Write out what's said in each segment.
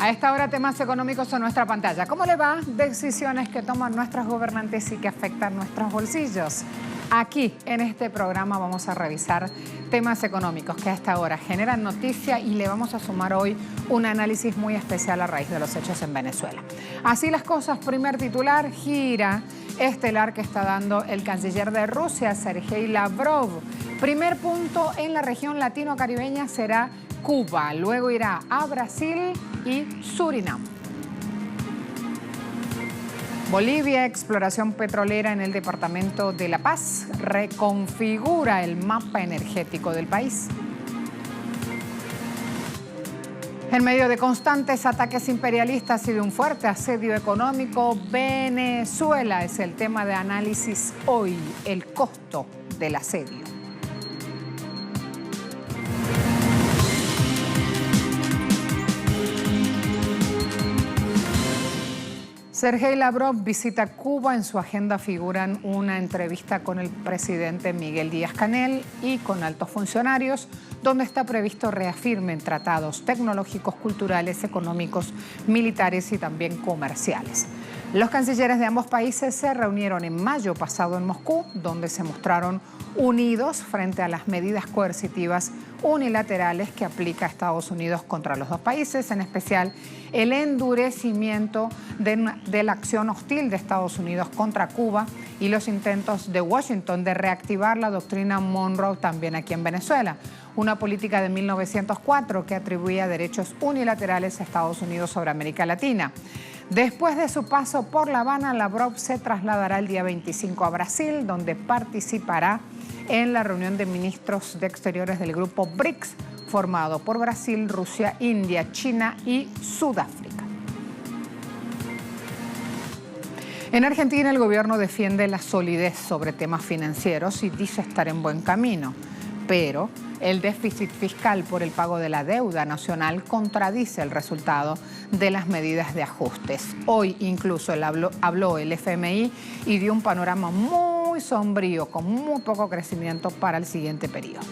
A esta hora, temas económicos en nuestra pantalla. ¿Cómo le va? Decisiones que toman nuestros gobernantes y que afectan nuestros bolsillos. Aquí, en este programa, vamos a revisar temas económicos que a esta hora generan noticia y le vamos a sumar hoy un análisis muy especial a raíz de los hechos en Venezuela. Así las cosas, primer titular, gira estelar que está dando el canciller de Rusia, Sergei Lavrov. Primer punto en la región latino-caribeña será Cuba, luego irá a Brasil y Surinam. Bolivia, exploración petrolera en el departamento de La Paz, reconfigura el mapa energético del país. En medio de constantes ataques imperialistas y de un fuerte asedio económico, Venezuela es el tema de análisis hoy, el costo del asedio. Sergei Lavrov visita Cuba. En su agenda figuran una entrevista con el presidente Miguel Díaz-Canel y con altos funcionarios, donde está previsto reafirmen tratados tecnológicos, culturales, económicos, militares y también comerciales. Los cancilleres de ambos países se reunieron en mayo pasado en Moscú, donde se mostraron unidos frente a las medidas coercitivas unilaterales que aplica Estados Unidos contra los dos países, en especial el endurecimiento de la acción hostil de Estados Unidos contra Cuba y los intentos de Washington de reactivar la doctrina Monroe también aquí en Venezuela, una política de 1904 que atribuía derechos unilaterales a Estados Unidos sobre América Latina. Después de su paso por La Habana, Lavrov se trasladará el día 25 a Brasil, donde participará en la reunión de ministros de Exteriores del grupo BRICS, formado por Brasil, Rusia, India, China y Sudáfrica. En Argentina, el gobierno defiende la solidez sobre temas financieros y dice estar en buen camino, pero el déficit fiscal por el pago de la deuda nacional contradice el resultado de las medidas de ajustes. Hoy incluso habló el FMI y dio un panorama muy sombrío, con muy poco crecimiento para el siguiente periodo.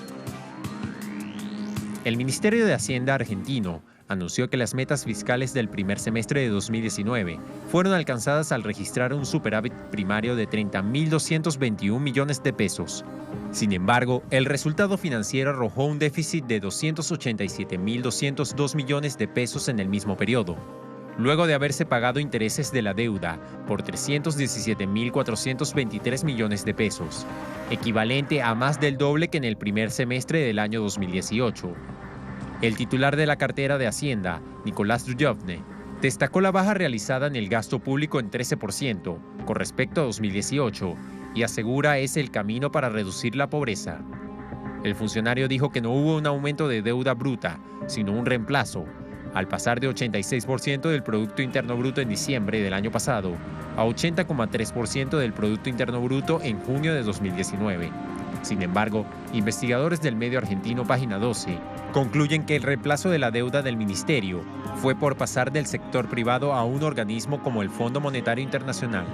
El Ministerio de Hacienda argentino anunció que las metas fiscales del primer semestre de 2019 fueron alcanzadas al registrar un superávit primario de 30.221 millones de pesos. Sin embargo, el resultado financiero arrojó un déficit de 287.202 millones de pesos en el mismo periodo, luego de haberse pagado intereses de la deuda por 317.423 millones de pesos, equivalente a más del doble que en el primer semestre del año 2018. El titular de la cartera de Hacienda, Nicolás Dujovne, destacó la baja realizada en el gasto público en 13% con respecto a 2018 y asegura es el camino para reducir la pobreza. El funcionario dijo que no hubo un aumento de deuda bruta, sino un reemplazo, al pasar de 86% del Producto Interno Bruto en diciembre del año pasado a 80,3% del Producto Interno Bruto en junio de 2019. Sin embargo, investigadores del medio argentino Página 12 concluyen que el reemplazo de la deuda del ministerio fue por pasar del sector privado a un organismo como el Fondo Monetario Internacional.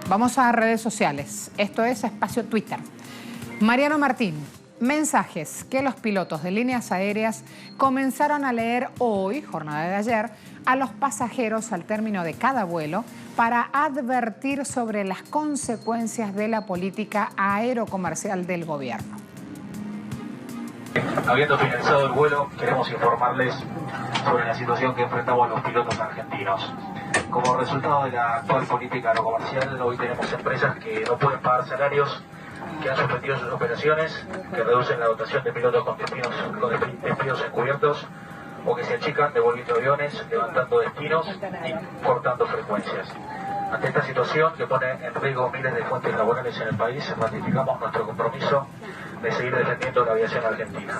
Vamos a redes sociales. Esto es Espacio Twitter. Mariano Martín. Mensajes que los pilotos de líneas aéreas comenzaron a leer hoy, jornada de ayer, a los pasajeros al término de cada vuelo para advertir sobre las consecuencias de la política aerocomercial del gobierno. Habiendo finalizado el vuelo, queremos informarles sobre la situación que enfrentamos los pilotos argentinos. Como resultado de la actual política aerocomercial, hoy tenemos empresas que no pueden pagar salarios, que han suspendido sus operaciones, que reducen la dotación de pilotos con despidos encubiertos o que se achican devolviendo aviones, levantando destinos y cortando frecuencias. Ante esta situación que pone en riesgo miles de fuentes laborales en el país, ratificamos nuestro compromiso de seguir defendiendo la aviación argentina.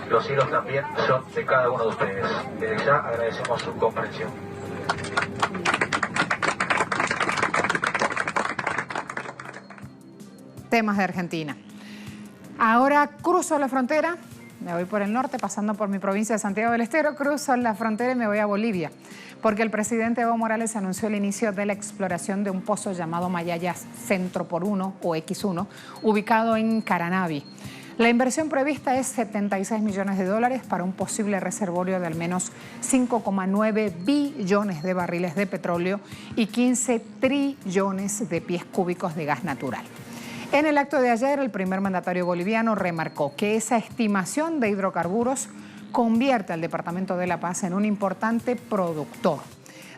Los hilos también son de cada uno de ustedes. Desde ya agradecemos su comprensión. Temas de Argentina. Ahora cruzo la frontera, me voy por el norte, pasando por mi provincia de Santiago del Estero, cruzo la frontera y me voy a Bolivia, porque el presidente Evo Morales anunció el inicio de la exploración de un pozo llamado Mayaya Centro por 1 o X1, ubicado en Caranavi. La inversión prevista es 76 millones de dólares para un posible reservorio de al menos 5,9 billones de barriles de petróleo y 15 trillones de pies cúbicos de gas natural. En el acto de ayer, el primer mandatario boliviano remarcó que esa estimación de hidrocarburos convierte al Departamento de La Paz en un importante productor.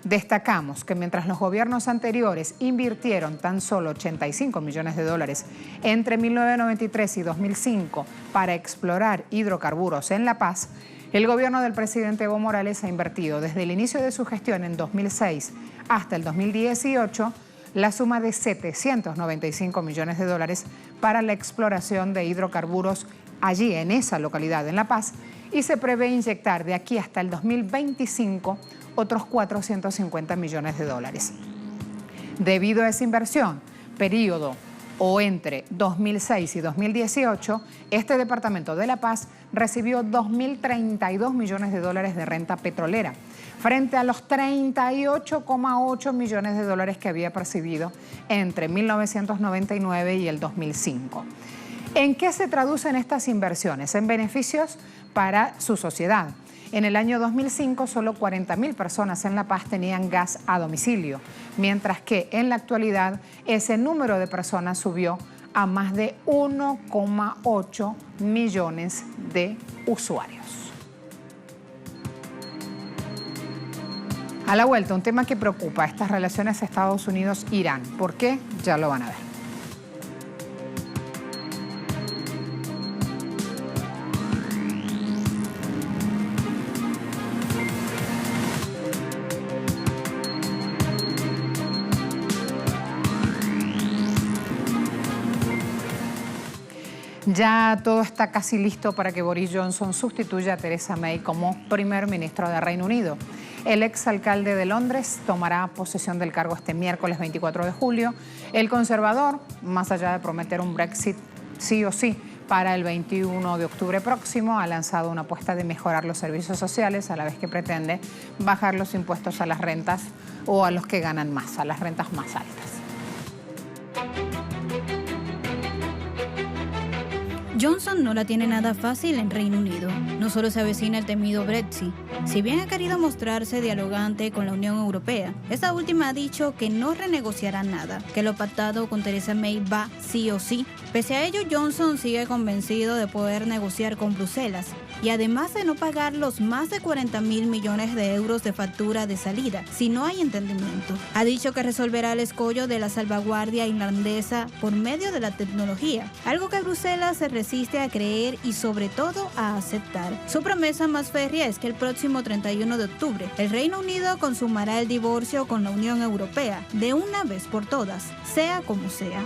Destacamos que mientras los gobiernos anteriores invirtieron tan solo 85 millones de dólares entre 1993 y 2005 para explorar hidrocarburos en La Paz, el gobierno del presidente Evo Morales ha invertido desde el inicio de su gestión en 2006 hasta el 2018 la suma de 795 millones de dólares para la exploración de hidrocarburos allí en esa localidad, en La Paz, y se prevé inyectar de aquí hasta el 2025 otros 450 millones de dólares. Debido a esa inversión, periodo o entre 2006 y 2018, este Departamento de La Paz recibió 2.032 millones de dólares de renta petrolera, frente a los 38,8 millones de dólares que había percibido entre 1999 y el 2005. ¿En qué se traducen estas inversiones? En beneficios para su sociedad. En el año 2005, solo 40.000 personas en La Paz tenían gas a domicilio, mientras que en la actualidad ese número de personas subió a más de 1,8 millones de usuarios. A la vuelta, un tema que preocupa, estas relaciones Estados Unidos-Irán. ¿Por qué? Ya lo van a ver. Ya todo está casi listo para que Boris Johnson sustituya a Theresa May como primer ministro de Reino Unido. El exalcalde de Londres tomará posesión del cargo este miércoles 24 de julio. El conservador, más allá de prometer un Brexit sí o sí para el 21 de octubre próximo, ha lanzado una apuesta de mejorar los servicios sociales a la vez que pretende bajar los impuestos a las rentas o a los que ganan más, a las rentas más altas. Johnson no la tiene nada fácil en Reino Unido. No solo se avecina el temido Brexit. Si bien ha querido mostrarse dialogante con la Unión Europea, esta última ha dicho que no renegociará nada, que lo pactado con Theresa May va sí o sí. Pese a ello, Johnson sigue convencido de poder negociar con Bruselas y además de no pagar los más de 40.000 millones de euros de factura de salida, si no hay entendimiento. Ha dicho que resolverá el escollo de la salvaguardia irlandesa por medio de la tecnología, algo que Bruselas se resiste a creer y sobre todo a aceptar. Su promesa más férrea es que el próximo 31 de octubre el Reino Unido consumará el divorcio con la Unión Europea de una vez por todas, sea como sea.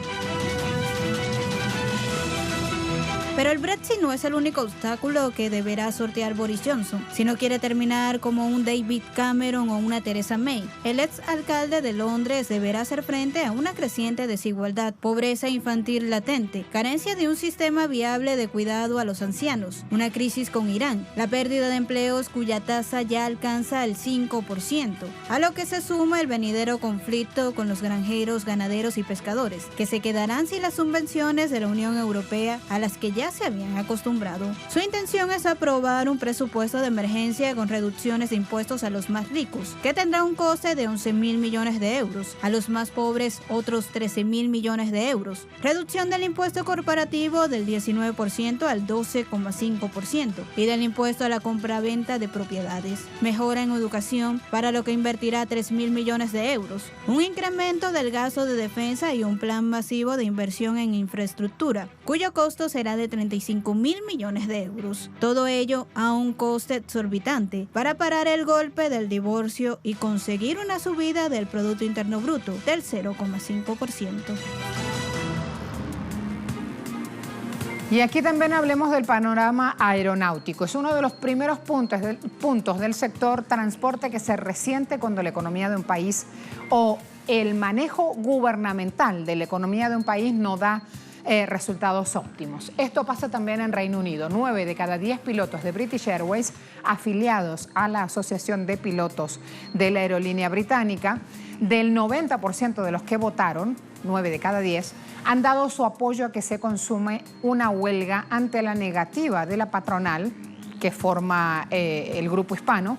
Pero el Brexit no es el único obstáculo que deberá sortear Boris Johnson. Si no quiere terminar como un David Cameron o una Theresa May, el ex alcalde de Londres deberá hacer frente a una creciente desigualdad, pobreza infantil latente, carencia de un sistema viable de cuidado a los ancianos, una crisis con Irán, la pérdida de empleos cuya tasa ya alcanza el 5%, a lo que se suma el venidero conflicto con los granjeros, ganaderos y pescadores, que se quedarán sin las subvenciones de la Unión Europea a las que ya se habían acostumbrado. Su intención es aprobar un presupuesto de emergencia con reducciones de impuestos a los más ricos, que tendrá un coste de 11.000 millones de euros, a los más pobres otros 13.000 millones de euros, reducción del impuesto corporativo del 19% al 12,5% y del impuesto a la compraventa de propiedades, mejora en educación para lo que invertirá 3.000 millones de euros, un incremento del gasto de defensa y un plan masivo de inversión en infraestructura, cuyo costo será de 35.000 millones de euros. Todo ello a un coste exorbitante para parar el golpe del divorcio y conseguir una subida del Producto Interno Bruto del 0,5%. Y aquí también hablemos del panorama aeronáutico. Es uno de los primeros puntos del sector transporte que se resiente cuando la economía de un país o el manejo gubernamental de la economía de un país no da resultados óptimos. Esto pasa también en Reino Unido. 9 de cada 10 pilotos de British Airways afiliados a la Asociación de Pilotos de la aerolínea británica, del 90% de los que votaron, 9 de cada 10, han dado su apoyo a que se consume una huelga ante la negativa de la patronal, que forma el grupo hispano,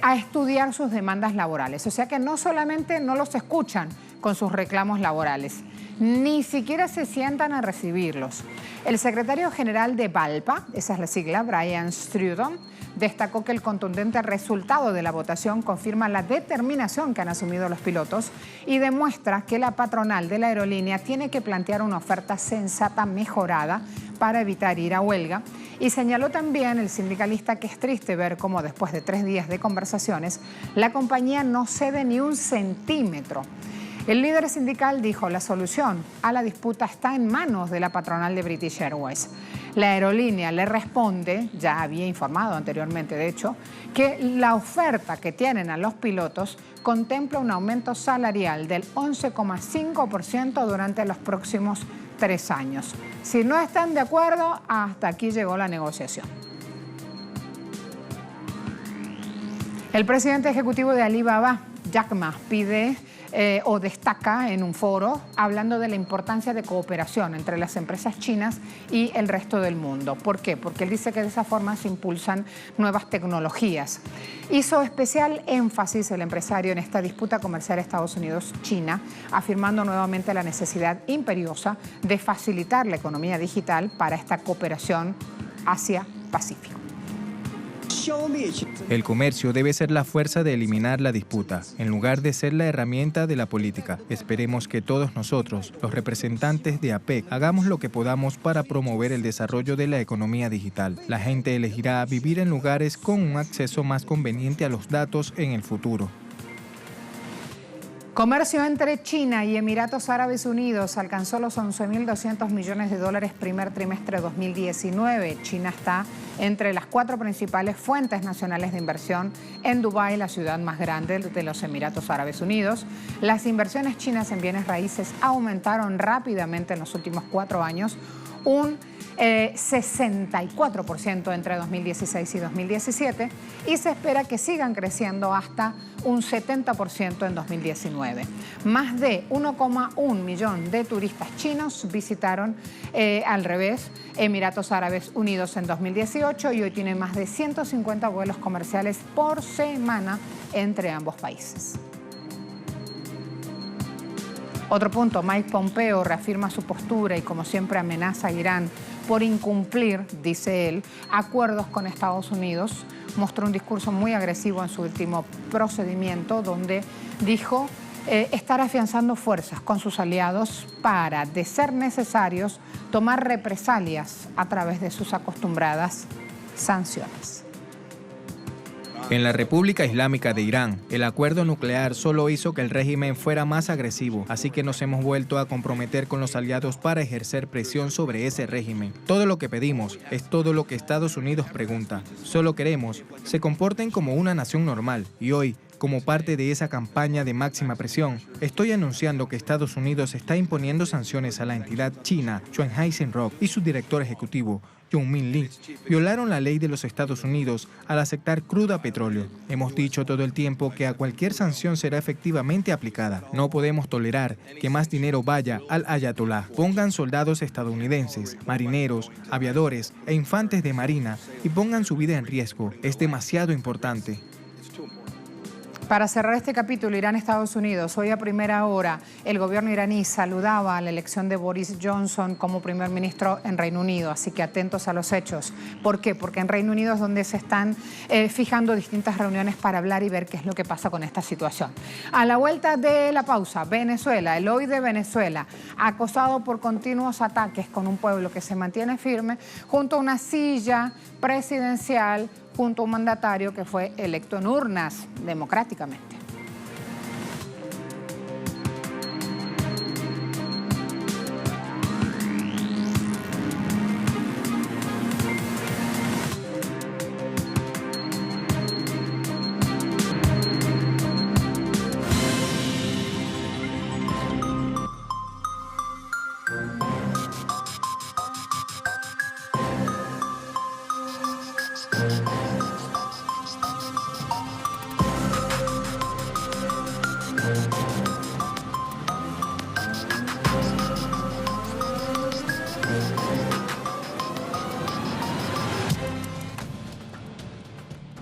a estudiar sus demandas laborales. O sea que no solamente no los escuchan con sus reclamos laborales, ni siquiera se sientan a recibirlos. El secretario general de BALPA, esa es la sigla, Brian Strudom, destacó que el contundente resultado de la votación confirma la determinación que han asumido los pilotos y demuestra que la patronal de la aerolínea tiene que plantear una oferta sensata mejorada para evitar ir a huelga. Y señaló también el sindicalista que es triste ver cómo después de 3 días de conversaciones, la compañía no cede ni un centímetro. El líder sindical dijo: la solución a la disputa está en manos de la patronal de British Airways. La aerolínea le responde, ya había informado anteriormente de hecho, que la oferta que tienen a los pilotos contempla un aumento salarial del 11,5% durante los próximos 3 años. Si no están de acuerdo, hasta aquí llegó la negociación. El presidente ejecutivo de Alibaba, Jack Ma, pide o destaca en un foro hablando de la importancia de cooperación entre las empresas chinas y el resto del mundo. ¿Por qué? Porque él dice que de esa forma se impulsan nuevas tecnologías. Hizo especial énfasis el empresario en esta disputa comercial Estados Unidos-China, afirmando nuevamente la necesidad imperiosa de facilitar la economía digital para esta cooperación Asia-Pacífico. El comercio debe ser la fuerza de eliminar la disputa, en lugar de ser la herramienta de la política. Esperemos que todos nosotros, los representantes de APEC, hagamos lo que podamos para promover el desarrollo de la economía digital. La gente elegirá vivir en lugares con un acceso más conveniente a los datos en el futuro. Comercio entre China y Emiratos Árabes Unidos alcanzó los 11.200 millones de dólares primer trimestre de 2019. China está entre las 4 principales fuentes nacionales de inversión en Dubái, la ciudad más grande de los Emiratos Árabes Unidos. Las inversiones chinas en bienes raíces aumentaron rápidamente en los últimos 4 años, un 64% entre 2016 y 2017, y se espera que sigan creciendo hasta un 70% en 2019. Más de 1,1 millón de turistas chinos visitaron Emiratos Árabes Unidos en 2018 y hoy tienen más de 150 vuelos comerciales por semana entre ambos países. Otro punto, Mike Pompeo reafirma su postura y como siempre amenaza a Irán por incumplir, dice él, acuerdos con Estados Unidos. Mostró un discurso muy agresivo en su último procedimiento donde dijo estar afianzando fuerzas con sus aliados para, de ser necesarios, tomar represalias a través de sus acostumbradas sanciones. En la República Islámica de Irán, el acuerdo nuclear solo hizo que el régimen fuera más agresivo, así que nos hemos vuelto a comprometer con los aliados para ejercer presión sobre ese régimen. Todo lo que pedimos es todo lo que Estados Unidos pregunta. Solo queremos se comporten como una nación normal y hoy, como parte de esa campaña de máxima presión, estoy anunciando que Estados Unidos está imponiendo sanciones a la entidad china Shanghai Shenrock y su director ejecutivo, Jung-Min Lee, violaron la ley de los Estados Unidos al aceptar crudo a petróleo. Hemos dicho todo el tiempo que a cualquier sanción será efectivamente aplicada. No podemos tolerar que más dinero vaya al ayatolá. Pongan soldados estadounidenses, marineros, aviadores e infantes de marina y pongan su vida en riesgo. Es demasiado importante. Para cerrar este capítulo, Irán-Estados Unidos, hoy a primera hora el gobierno iraní saludaba la elección de Boris Johnson como primer ministro en Reino Unido, así que atentos a los hechos. ¿Por qué? Porque en Reino Unido es donde se están fijando distintas reuniones para hablar y ver qué es lo que pasa con esta situación. A la vuelta de la pausa, Venezuela, el hoy de Venezuela, acosado por continuos ataques con un pueblo que se mantiene firme junto a una silla presidencial, junto a un mandatario que fue electo en urnas democráticamente.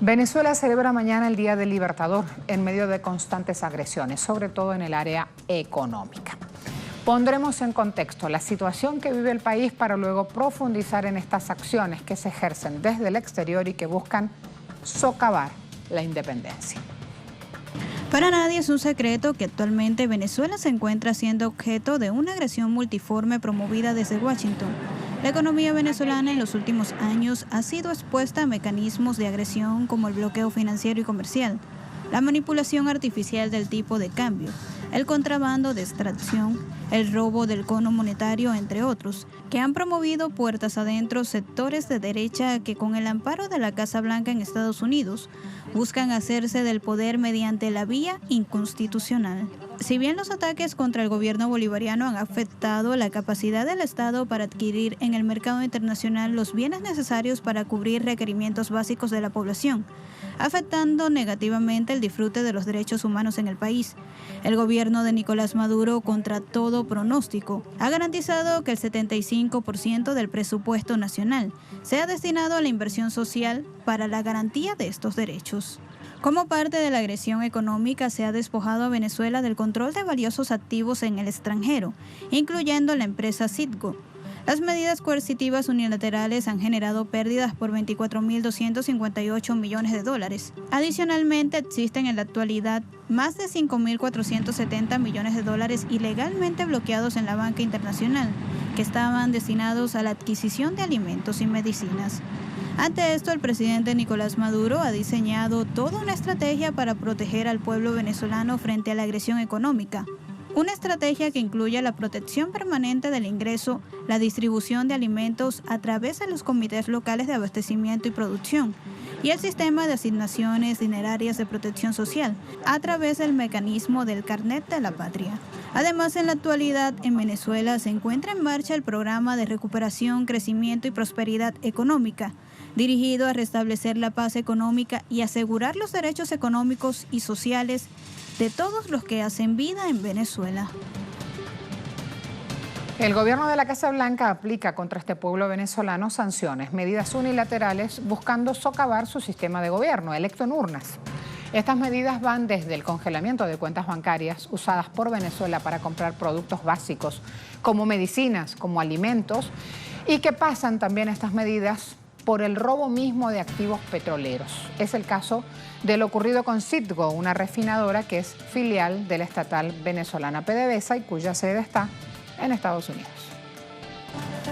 Venezuela celebra mañana el Día del Libertador en medio de constantes agresiones, sobre todo en el área económica. Pondremos en contexto la situación que vive el país para luego profundizar en estas acciones que se ejercen desde el exterior y que buscan socavar la independencia. Para nadie es un secreto que actualmente Venezuela se encuentra siendo objeto de una agresión multiforme promovida desde Washington. La economía venezolana en los últimos años ha sido expuesta a mecanismos de agresión como el bloqueo financiero y comercial, la manipulación artificial del tipo de cambio, el contrabando de extracción, el robo del cono monetario, entre otros, que han promovido puertas adentro sectores de derecha que con el amparo de la Casa Blanca en Estados Unidos buscan hacerse del poder mediante la vía inconstitucional. Si bien los ataques contra el gobierno bolivariano han afectado la capacidad del Estado para adquirir en el mercado internacional los bienes necesarios para cubrir requerimientos básicos de la población, afectando negativamente el disfrute de los derechos humanos en el país, el gobierno de Nicolás Maduro, contra todo pronóstico, ha garantizado que el 75% del presupuesto nacional sea destinado a la inversión social para la garantía de estos derechos. Como parte de la agresión económica, se ha despojado a Venezuela del control de valiosos activos en el extranjero, incluyendo la empresa Citgo. Las medidas coercitivas unilaterales han generado pérdidas por 24.258 millones de dólares. Adicionalmente, existen en la actualidad más de 5.470 millones de dólares ilegalmente bloqueados en la banca internacional, que estaban destinados a la adquisición de alimentos y medicinas. Ante esto, el presidente Nicolás Maduro ha diseñado toda una estrategia para proteger al pueblo venezolano frente a la agresión económica. Una estrategia que incluye la protección permanente del ingreso, la distribución de alimentos a través de los comités locales de abastecimiento y producción, y el sistema de asignaciones dinerarias de protección social, a través del mecanismo del Carnet de la Patria. Además, en la actualidad, en Venezuela se encuentra en marcha el programa de recuperación, crecimiento y prosperidad económica, dirigido a restablecer la paz económica y asegurar los derechos económicos y sociales de todos los que hacen vida en Venezuela. El gobierno de la Casa Blanca aplica contra este pueblo venezolano sanciones, medidas unilaterales buscando socavar su sistema de gobierno, electo en urnas. Estas medidas van desde el congelamiento de cuentas bancarias usadas por Venezuela para comprar productos básicos como medicinas, como alimentos, y que pasan también estas medidas por el robo mismo de activos petroleros. Es el caso de lo ocurrido con Citgo, una refinadora que es filial de la estatal venezolana PDVSA y cuya sede está en Estados Unidos.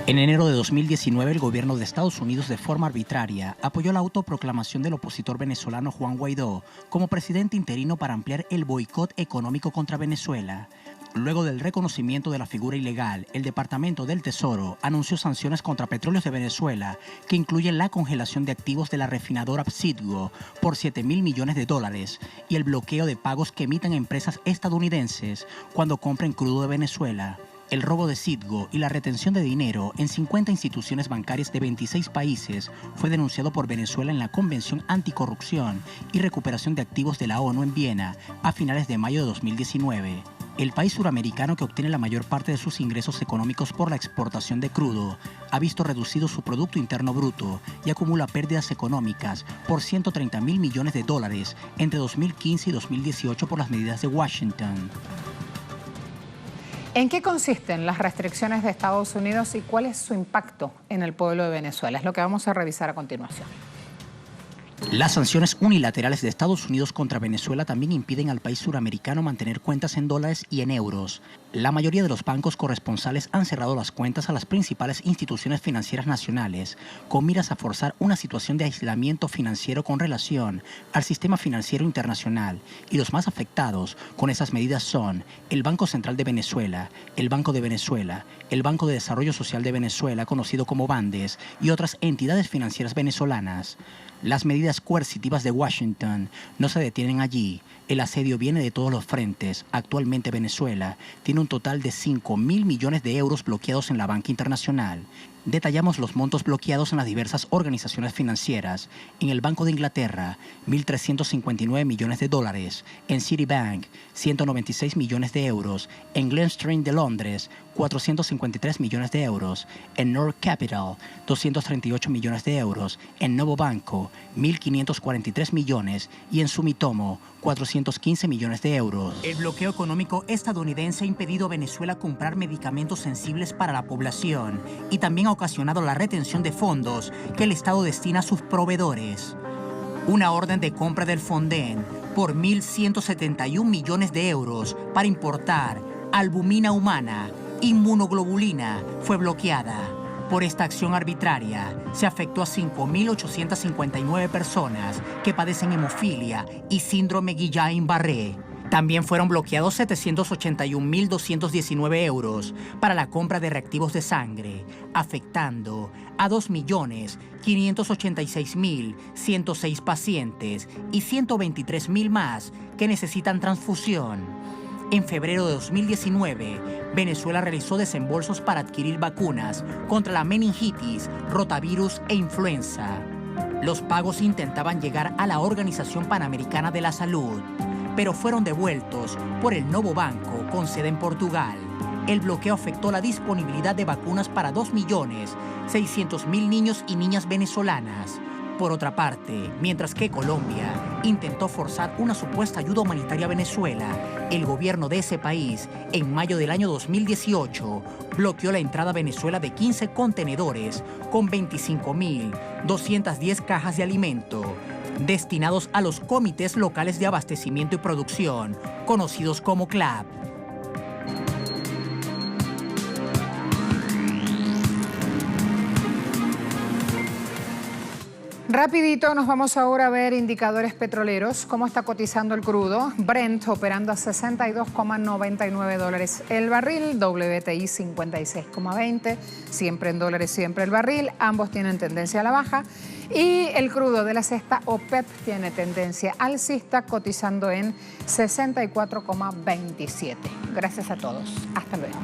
En enero de 2019, el gobierno de Estados Unidos, de forma arbitraria, apoyó la autoproclamación del opositor venezolano Juan Guaidó como presidente interino para ampliar el boicot económico contra Venezuela. Luego del reconocimiento de la figura ilegal, el Departamento del Tesoro anunció sanciones contra Petróleos de Venezuela que incluyen la congelación de activos de la refinadora Citgo por $7.000 millones y el bloqueo de pagos que emitan empresas estadounidenses cuando compren crudo de Venezuela. El robo de Citgo y la retención de dinero en 50 instituciones bancarias de 26 países fue denunciado por Venezuela en la Convención Anticorrupción y Recuperación de Activos de la ONU en Viena a finales de mayo de 2019. El país suramericano, que obtiene la mayor parte de sus ingresos económicos por la exportación de crudo, ha visto reducido su Producto Interno Bruto y acumula pérdidas económicas por $130.000 millones entre 2015 y 2018 por las medidas de Washington. ¿En qué consisten las restricciones de Estados Unidos y cuál es su impacto en el pueblo de Venezuela? Es lo que vamos a revisar a continuación. Las sanciones unilaterales de Estados Unidos contra Venezuela también impiden al país suramericano mantener cuentas en dólares y en euros. La mayoría de los bancos corresponsales han cerrado las cuentas a las principales instituciones financieras nacionales, con miras a forzar una situación de aislamiento financiero con relación al sistema financiero internacional. Y los más afectados con esas medidas son el Banco Central de Venezuela, el Banco de Venezuela, el Banco de Desarrollo Social de Venezuela, conocido como BANDES, y otras entidades financieras venezolanas. Las medidas coercitivas de Washington no se detienen allí. El asedio viene de todos los frentes. Actualmente Venezuela tiene un total de 5.000 millones de euros bloqueados en la banca internacional. Detallamos los montos bloqueados en las diversas organizaciones financieras. En el Banco de Inglaterra, $1.359 millones. En Citibank, 196 millones de euros. En Glen Street de Londres, 453 millones de euros, en North Capital, 238 millones de euros, en Novo Banco, 1.543 millones y en Sumitomo, 415 millones de euros. El bloqueo económico estadounidense ha impedido a Venezuela comprar medicamentos sensibles para la población y también ha ocasionado la retención de fondos que el Estado destina a sus proveedores. Una orden de compra del Fonden por 1.171 millones de euros para importar albumina humana, inmunoglobulina, fue bloqueada. Por esta acción arbitraria, se afectó a 5.859 personas que padecen hemofilia y síndrome Guillain-Barré. También fueron bloqueados 781.219 euros para la compra de reactivos de sangre, afectando a 2.586.106 pacientes y 123.000 más que necesitan transfusión. En febrero de 2019, Venezuela realizó desembolsos para adquirir vacunas contra la meningitis, rotavirus e influenza. Los pagos intentaban llegar a la Organización Panamericana de la Salud, pero fueron devueltos por el Novo Banco con sede en Portugal. El bloqueo afectó la disponibilidad de vacunas para 2.600.000 niños y niñas venezolanas. Por otra parte, mientras que Colombia intentó forzar una supuesta ayuda humanitaria a Venezuela, el gobierno de ese país, en mayo del año 2018, bloqueó la entrada a Venezuela de 15 contenedores con 25.210 cajas de alimento destinados a los comités locales de abastecimiento y producción, conocidos como CLAP. Rapidito nos vamos ahora a ver indicadores petroleros, cómo está cotizando el crudo. Brent operando a $62,99 el barril, WTI 56,20, siempre en dólares, siempre el barril. Ambos tienen tendencia a la baja. Y el crudo de la cesta OPEP tiene tendencia alcista, cotizando en 64,27. Gracias a todos. Hasta luego.